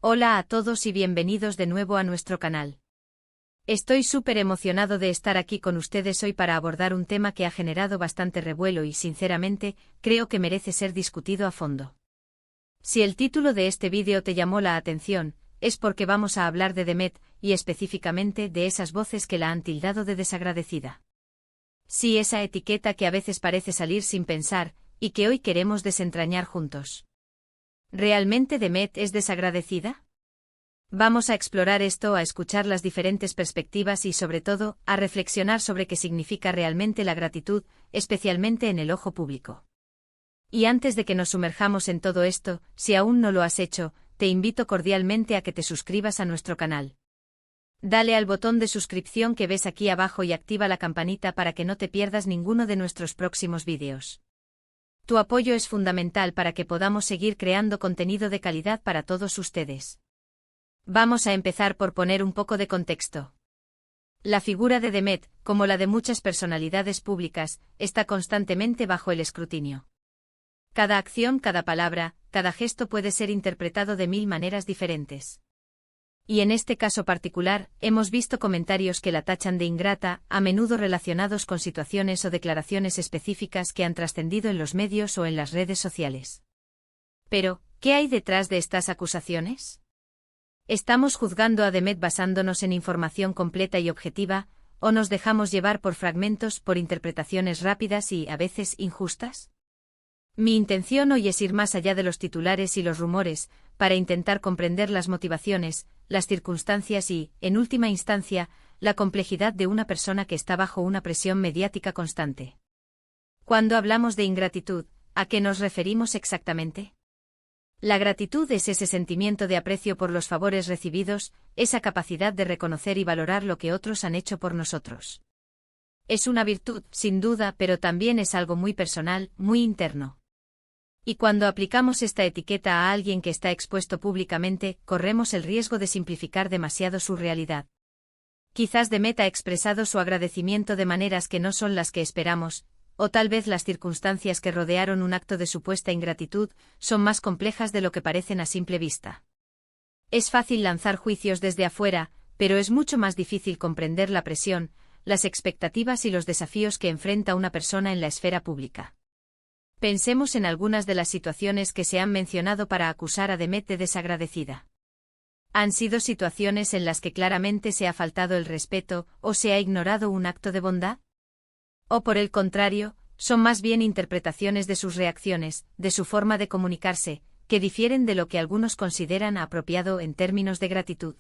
Hola a todos y bienvenidos de nuevo a nuestro canal. Estoy súper emocionado de estar aquí con ustedes hoy para abordar un tema que ha generado bastante revuelo y, sinceramente, creo que merece ser discutido a fondo. Si el título de este vídeo te llamó la atención, es porque vamos a hablar de Demet, y específicamente de esas voces que la han tildado de desagradecida. Sí, esa etiqueta que a veces parece salir sin pensar, y que hoy queremos desentrañar juntos. ¿Realmente Demet es desagradecida? Vamos a explorar esto, a escuchar las diferentes perspectivas y, sobre todo, a reflexionar sobre qué significa realmente la gratitud, especialmente en el ojo público. Y antes de que nos sumerjamos en todo esto, si aún no lo has hecho, te invito cordialmente a que te suscribas a nuestro canal. Dale al botón de suscripción que ves aquí abajo y activa la campanita para que no te pierdas ninguno de nuestros próximos vídeos. Tu apoyo es fundamental para que podamos seguir creando contenido de calidad para todos ustedes. Vamos a empezar por poner un poco de contexto. La figura de Demet, como la de muchas personalidades públicas, está constantemente bajo el escrutinio. Cada acción, cada palabra, cada gesto puede ser interpretado de mil maneras diferentes. Y en este caso particular, hemos visto comentarios que la tachan de ingrata, a menudo relacionados con situaciones o declaraciones específicas que han trascendido en los medios o en las redes sociales. Pero, ¿qué hay detrás de estas acusaciones? ¿Estamos juzgando a Demet basándonos en información completa y objetiva, o nos dejamos llevar por fragmentos, por interpretaciones rápidas y, a veces, injustas? Mi intención hoy es ir más allá de los titulares y los rumores, para intentar comprender las motivaciones, las circunstancias y, en última instancia, la complejidad de una persona que está bajo una presión mediática constante. Cuando hablamos de ingratitud, ¿a qué nos referimos exactamente? La gratitud es ese sentimiento de aprecio por los favores recibidos, esa capacidad de reconocer y valorar lo que otros han hecho por nosotros. Es una virtud, sin duda, pero también es algo muy personal, muy interno. Y cuando aplicamos esta etiqueta a alguien que está expuesto públicamente, corremos el riesgo de simplificar demasiado su realidad. Quizás Demet ha expresado su agradecimiento de maneras que no son las que esperamos, o tal vez las circunstancias que rodearon un acto de supuesta ingratitud son más complejas de lo que parecen a simple vista. Es fácil lanzar juicios desde afuera, pero es mucho más difícil comprender la presión, las expectativas y los desafíos que enfrenta una persona en la esfera pública. Pensemos en algunas de las situaciones que se han mencionado para acusar a Demet de desagradecida. ¿Han sido situaciones en las que claramente se ha faltado el respeto o se ha ignorado un acto de bondad? ¿O por el contrario, son más bien interpretaciones de sus reacciones, de su forma de comunicarse, que difieren de lo que algunos consideran apropiado en términos de gratitud?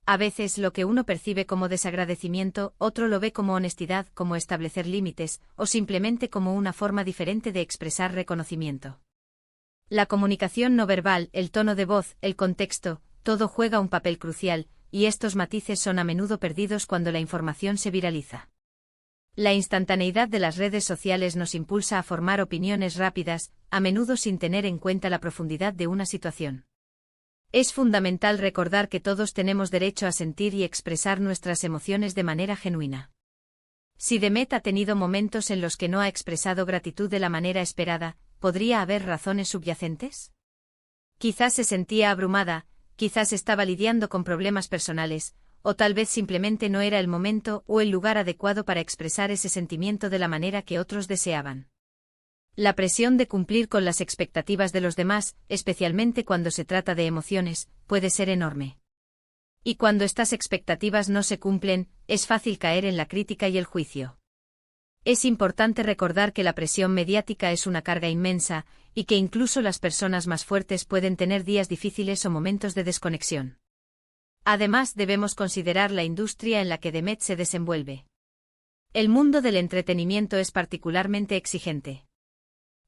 A veces lo que uno percibe como desagradecimiento, otro lo ve como honestidad, como establecer límites, o simplemente como una forma diferente de expresar reconocimiento. La comunicación no verbal, el tono de voz, el contexto, todo juega un papel crucial, y estos matices son a menudo perdidos cuando la información se viraliza. La instantaneidad de las redes sociales nos impulsa a formar opiniones rápidas, a menudo sin tener en cuenta la profundidad de una situación. Es fundamental recordar que todos tenemos derecho a sentir y expresar nuestras emociones de manera genuina. Si Demet ha tenido momentos en los que no ha expresado gratitud de la manera esperada, ¿podría haber razones subyacentes? Quizás se sentía abrumada, quizás estaba lidiando con problemas personales, o tal vez simplemente no era el momento o el lugar adecuado para expresar ese sentimiento de la manera que otros deseaban. La presión de cumplir con las expectativas de los demás, especialmente cuando se trata de emociones, puede ser enorme. Y cuando estas expectativas no se cumplen, es fácil caer en la crítica y el juicio. Es importante recordar que la presión mediática es una carga inmensa, y que incluso las personas más fuertes pueden tener días difíciles o momentos de desconexión. Además, debemos considerar la industria en la que Demet se desenvuelve. El mundo del entretenimiento es particularmente exigente.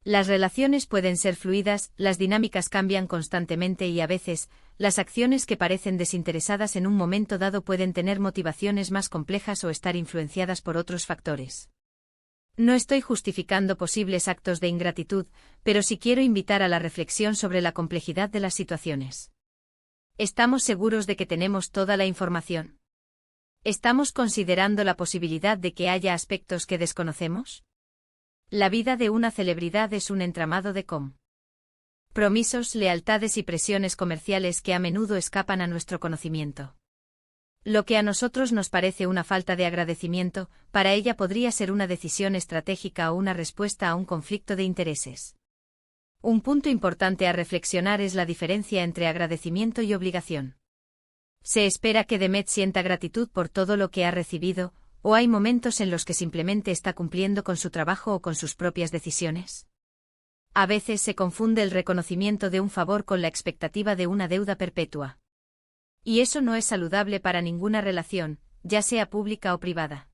Las relaciones pueden ser fluidas, las dinámicas cambian constantemente y a veces, las acciones que parecen desinteresadas en un momento dado pueden tener motivaciones más complejas o estar influenciadas por otros factores. No estoy justificando posibles actos de ingratitud, pero sí quiero invitar a la reflexión sobre la complejidad de las situaciones. ¿Estamos seguros de que tenemos toda la información? ¿Estamos considerando la posibilidad de que haya aspectos que desconocemos? La vida de una celebridad es un entramado de compromisos, lealtades y presiones comerciales que a menudo escapan a nuestro conocimiento. Lo que a nosotros nos parece una falta de agradecimiento, para ella podría ser una decisión estratégica o una respuesta a un conflicto de intereses. Un punto importante a reflexionar es la diferencia entre agradecimiento y obligación. ¿Se espera que Demet sienta gratitud por todo lo que ha recibido, o hay momentos en los que simplemente está cumpliendo con su trabajo o con sus propias decisiones? A veces se confunde el reconocimiento de un favor con la expectativa de una deuda perpetua. Y eso no es saludable para ninguna relación, ya sea pública o privada.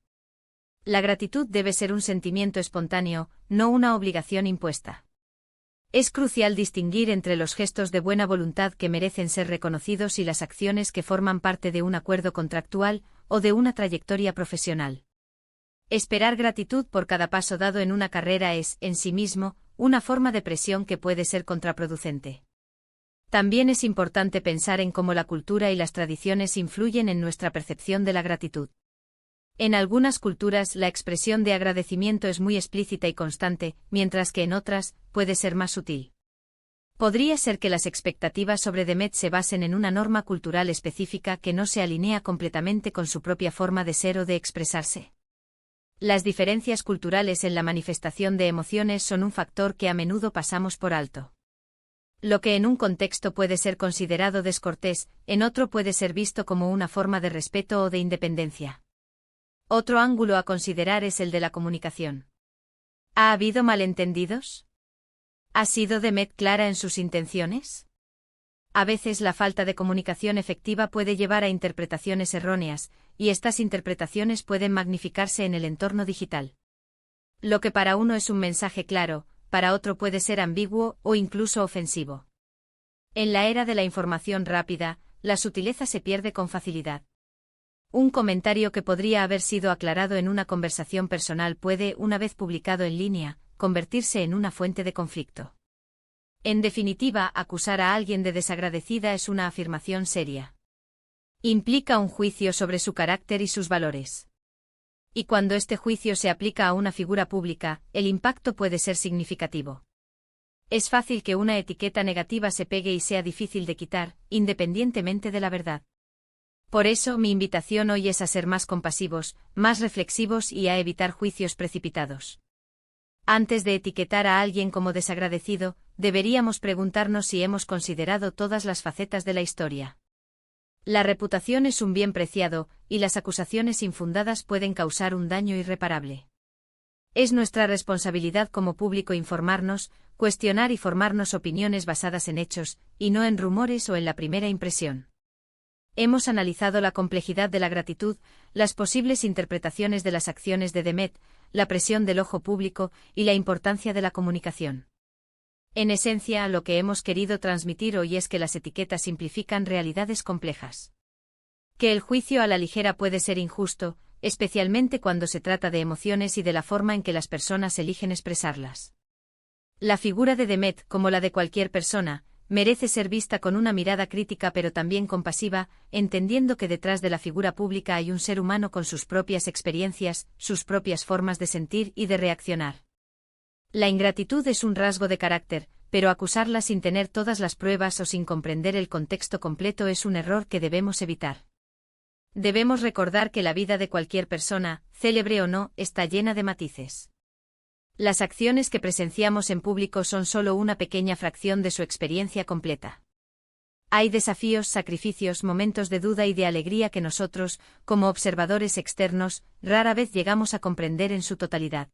La gratitud debe ser un sentimiento espontáneo, no una obligación impuesta. Es crucial distinguir entre los gestos de buena voluntad que merecen ser reconocidos y las acciones que forman parte de un acuerdo contractual o de una trayectoria profesional. Esperar gratitud por cada paso dado en una carrera es, en sí mismo, una forma de presión que puede ser contraproducente. También es importante pensar en cómo la cultura y las tradiciones influyen en nuestra percepción de la gratitud. En algunas culturas la expresión de agradecimiento es muy explícita y constante, mientras que en otras, puede ser más sutil. Podría ser que las expectativas sobre Demet se basen en una norma cultural específica que no se alinea completamente con su propia forma de ser o de expresarse. Las diferencias culturales en la manifestación de emociones son un factor que a menudo pasamos por alto. Lo que en un contexto puede ser considerado descortés, en otro puede ser visto como una forma de respeto o de independencia. Otro ángulo a considerar es el de la comunicación. ¿Ha habido malentendidos? ¿Ha sido Demet clara en sus intenciones? A veces la falta de comunicación efectiva puede llevar a interpretaciones erróneas, y estas interpretaciones pueden magnificarse en el entorno digital. Lo que para uno es un mensaje claro, para otro puede ser ambiguo o incluso ofensivo. En la era de la información rápida, la sutileza se pierde con facilidad. Un comentario que podría haber sido aclarado en una conversación personal puede, una vez publicado en línea, convertirse en una fuente de conflicto. En definitiva, acusar a alguien de desagradecida es una afirmación seria. Implica un juicio sobre su carácter y sus valores. Y cuando este juicio se aplica a una figura pública, el impacto puede ser significativo. Es fácil que una etiqueta negativa se pegue y sea difícil de quitar, independientemente de la verdad. Por eso, mi invitación hoy es a ser más compasivos, más reflexivos y a evitar juicios precipitados. Antes de etiquetar a alguien como desagradecido, deberíamos preguntarnos si hemos considerado todas las facetas de la historia. La reputación es un bien preciado, y las acusaciones infundadas pueden causar un daño irreparable. Es nuestra responsabilidad como público informarnos, cuestionar y formarnos opiniones basadas en hechos, y no en rumores o en la primera impresión. Hemos analizado la complejidad de la gratitud, las posibles interpretaciones de las acciones de Demet, la presión del ojo público y la importancia de la comunicación. En esencia, lo que hemos querido transmitir hoy es que las etiquetas simplifican realidades complejas. Que el juicio a la ligera puede ser injusto, especialmente cuando se trata de emociones y de la forma en que las personas eligen expresarlas. La figura de Demet, como la de cualquier persona, merece ser vista con una mirada crítica pero también compasiva, entendiendo que detrás de la figura pública hay un ser humano con sus propias experiencias, sus propias formas de sentir y de reaccionar. La ingratitud es un rasgo de carácter, pero acusarla sin tener todas las pruebas o sin comprender el contexto completo es un error que debemos evitar. Debemos recordar que la vida de cualquier persona, célebre o no, está llena de matices. Las acciones que presenciamos en público son solo una pequeña fracción de su experiencia completa. Hay desafíos, sacrificios, momentos de duda y de alegría que nosotros, como observadores externos, rara vez llegamos a comprender en su totalidad.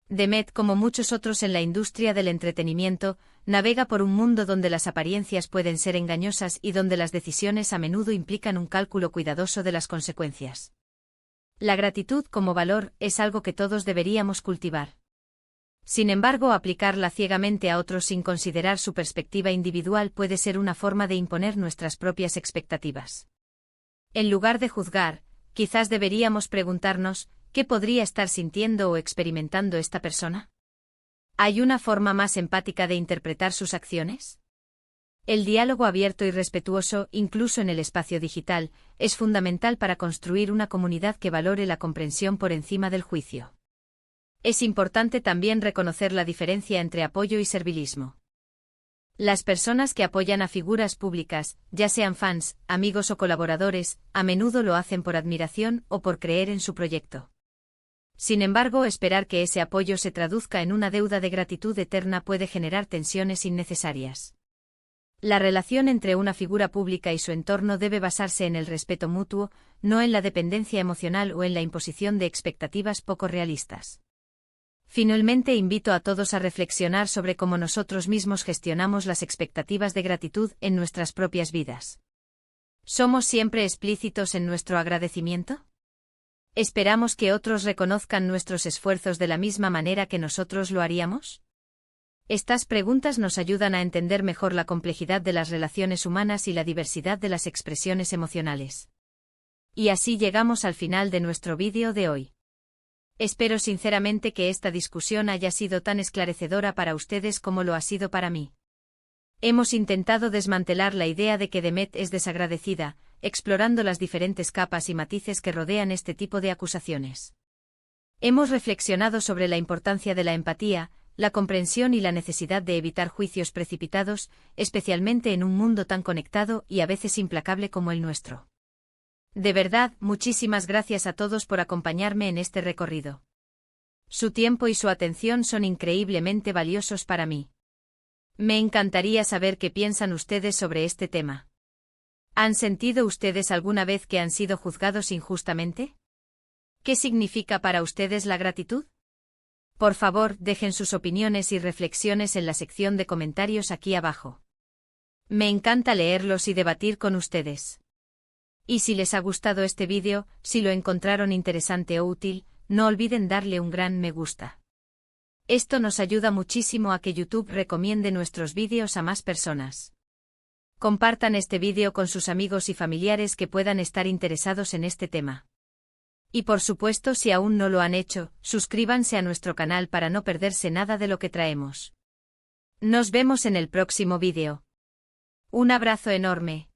Demet, como muchos otros en la industria del entretenimiento, navega por un mundo donde las apariencias pueden ser engañosas y donde las decisiones a menudo implican un cálculo cuidadoso de las consecuencias. La gratitud como valor es algo que todos deberíamos cultivar. Sin embargo, aplicarla ciegamente a otros sin considerar su perspectiva individual puede ser una forma de imponer nuestras propias expectativas. En lugar de juzgar, quizás deberíamos preguntarnos, ¿qué podría estar sintiendo o experimentando esta persona? ¿Hay una forma más empática de interpretar sus acciones? El diálogo abierto y respetuoso, incluso en el espacio digital, es fundamental para construir una comunidad que valore la comprensión por encima del juicio. Es importante también reconocer la diferencia entre apoyo y servilismo. Las personas que apoyan a figuras públicas, ya sean fans, amigos o colaboradores, a menudo lo hacen por admiración o por creer en su proyecto. Sin embargo, esperar que ese apoyo se traduzca en una deuda de gratitud eterna puede generar tensiones innecesarias. La relación entre una figura pública y su entorno debe basarse en el respeto mutuo, no en la dependencia emocional o en la imposición de expectativas poco realistas. Finalmente, invito a todos a reflexionar sobre cómo nosotros mismos gestionamos las expectativas de gratitud en nuestras propias vidas. ¿Somos siempre explícitos en nuestro agradecimiento? ¿Esperamos que otros reconozcan nuestros esfuerzos de la misma manera que nosotros lo haríamos? Estas preguntas nos ayudan a entender mejor la complejidad de las relaciones humanas y la diversidad de las expresiones emocionales. Y así llegamos al final de nuestro vídeo de hoy. Espero sinceramente que esta discusión haya sido tan esclarecedora para ustedes como lo ha sido para mí. Hemos intentado desmantelar la idea de que Demet es desagradecida, explorando las diferentes capas y matices que rodean este tipo de acusaciones. Hemos reflexionado sobre la importancia de la empatía, la comprensión y la necesidad de evitar juicios precipitados, especialmente en un mundo tan conectado y a veces implacable como el nuestro. De verdad, muchísimas gracias a todos por acompañarme en este recorrido. Su tiempo y su atención son increíblemente valiosos para mí. Me encantaría saber qué piensan ustedes sobre este tema. ¿Han sentido ustedes alguna vez que han sido juzgados injustamente? ¿Qué significa para ustedes la gratitud? Por favor, dejen sus opiniones y reflexiones en la sección de comentarios aquí abajo. Me encanta leerlos y debatir con ustedes. Y si les ha gustado este vídeo, si lo encontraron interesante o útil, no olviden darle un gran me gusta. Esto nos ayuda muchísimo a que YouTube recomiende nuestros vídeos a más personas. Compartan este vídeo con sus amigos y familiares que puedan estar interesados en este tema. Y por supuesto, si aún no lo han hecho, suscríbanse a nuestro canal para no perderse nada de lo que traemos. Nos vemos en el próximo vídeo. Un abrazo enorme.